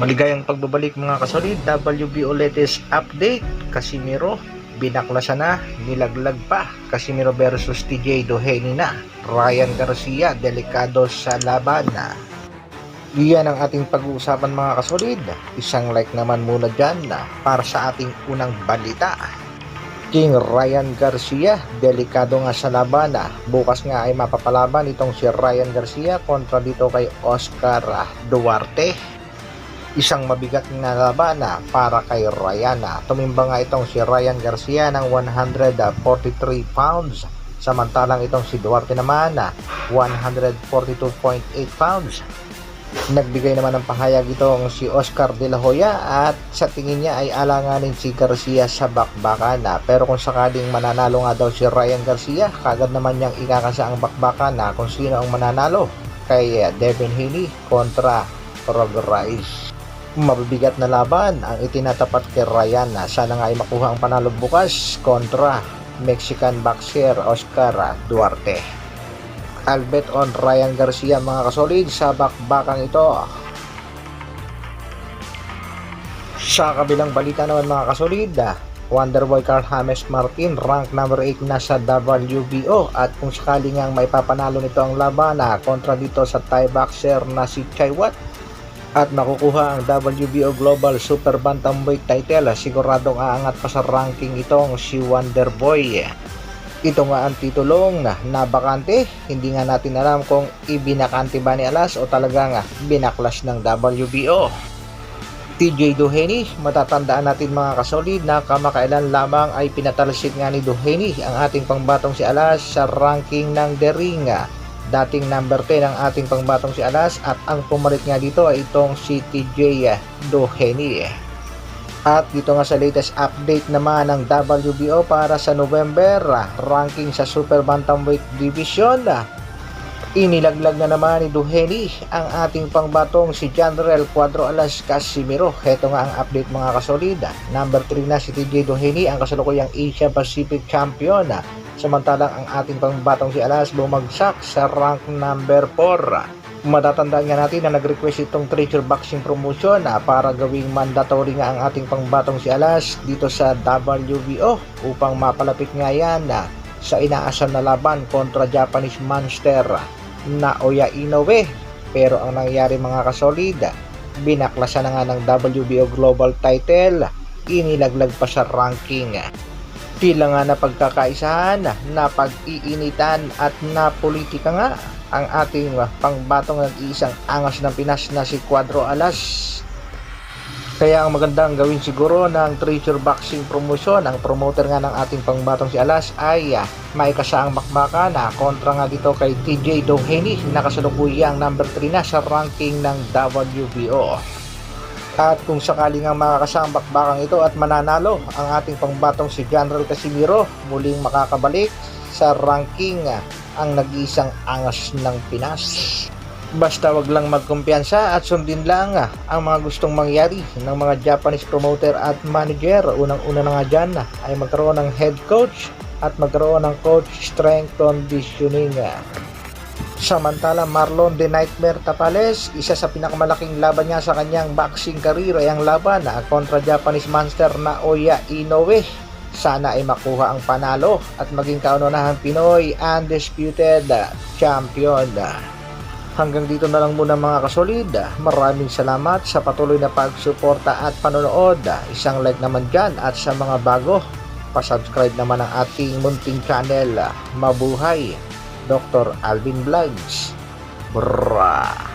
Maligayang pagbabalik mga kasolid, WBO latest update. Casimiro, binaklasan na, nilaglag pa. Casimiro versus TJ Doheny na. Ryan Garcia, delikado sa laban na. Iyan ang ating pag-uusapan mga kasolid. Isang like naman muna dyan na para sa ating unang balita. King Ryan Garcia, delikado nga sa laban na. Bukas nga ay mapapalaban itong si Ryan Garcia kontra dito kay Oscar Duarte. Isang mabigat na laban para kay Ryan. Tumimba nga itong si Ryan Garcia ng 143 pounds. Samantalang itong si Duarte naman 142.8 pounds. Nagbigay naman ng pahayag itong si Oscar De La Hoya at sa tingin niya ay alanganin si Garcia sa bakbakan. Pero kung sakaling mananalo nga daw si Ryan Garcia, kagad naman niyang ikakasa ang bakbakan kung sino ang mananalo kay Devin Haney kontra Rob Rice. Mabibigat na laban ang itinatapat kay Ryan. Sana nga ay makuha ang panalo bukas kontra Mexican boxer Oscar Duarte. Albet on Ryan Garcia mga kasolid sa bakbakang ito. Sa kabilang balita naman mga kasolid, Wonderboy Carl James Martin rank number 8 na sa WBO at kung sakaling nga may papanalo nito ang laban kontra dito sa Thai boxer na si Chai Wat at makukuha ang WBO Global Super Bantamweight title, siguradong aangat pa sa ranking itong si Wonderboy. Ito nga ang titulong na bakante. Hindi nga natin alam kung ibinakante ba ni Alas o talagang binaklas ng WBO. TJ Doheny, matatandaan natin mga kasolid na kamakailan lamang ay pinatalsik nga ni Doheny ang ating pangbatong si Alas sa ranking ng The Ring. Dating number 10 ang ating pangbatong si Alas at ang pumalit nga dito ay itong si TJ Doheny. At dito nga sa latest update naman ng WBO para sa November, ranking sa Super Bantamweight Division, inilaglag na naman ni Doheny ang ating pangbatong si General Cuadro Alas Casimiro. Heto nga ang update mga kasolid. Number 3 na si TJ Doheny, ang kasalukuyang Asia Pacific Champion. Samantalang ang ating pangbatong si Alas bumagsak sa rank number 4. Matatandaan nga natin na nag-request itong Treasure Boxing Promotion para gawing mandatory nga ang ating pangbatong si Alas dito sa WBO upang mapalapit nga yan sa inaasam na laban kontra Japanese monster na Naoya Inoue. Pero ang nangyari mga kasolid, binaklasan na nga ng WBO Global title, inilaglag pa sa ranking. Tila nga na pagkakaisahan, na pag-iinitan at na politika nga ang ating pangbatong ng isang angas ng Pinas na si Cuadro Alas. Kaya ang magandang gawin siguro ng Treasure Boxing Promotion, ang promoter nga ng ating pangbatong si Alas, ay maikasaang bakbakan kontra nga dito kay TJ Doheny na kasalukuyang number 3 na sa ranking ng WBO. At kung sakali nga makakasaang bakbakang ito at mananalo ang ating pangbatong si General Casimiro, muling makakabalik sa ranking ang nag-iisang angas ng Pinas. Basta wag lang magkumpiyansa at sundin lang ang mga gustong mangyari ng mga Japanese promoter at manager. Unang-una na nga dyan ay magkaroon ng head coach at magkaroon ng coach strength conditioning. Samantala Marlon The Nightmare Tapales, isa sa pinakamalaking laban niya sa kanyang boxing career ay ang laban kontra Japanese monster na Naoya Inoue. Sana ay makuha ang panalo at maging kauna-unahang Pinoy undisputed champion. Hanggang dito na lang muna mga kasolid. Maraming salamat sa patuloy na pagsuporta at panonood. Isang like naman dyan at sa mga bago, pasubscribe naman ang ating munting channel. Mabuhay! Dr. Alvin Vlogs. Brrrr.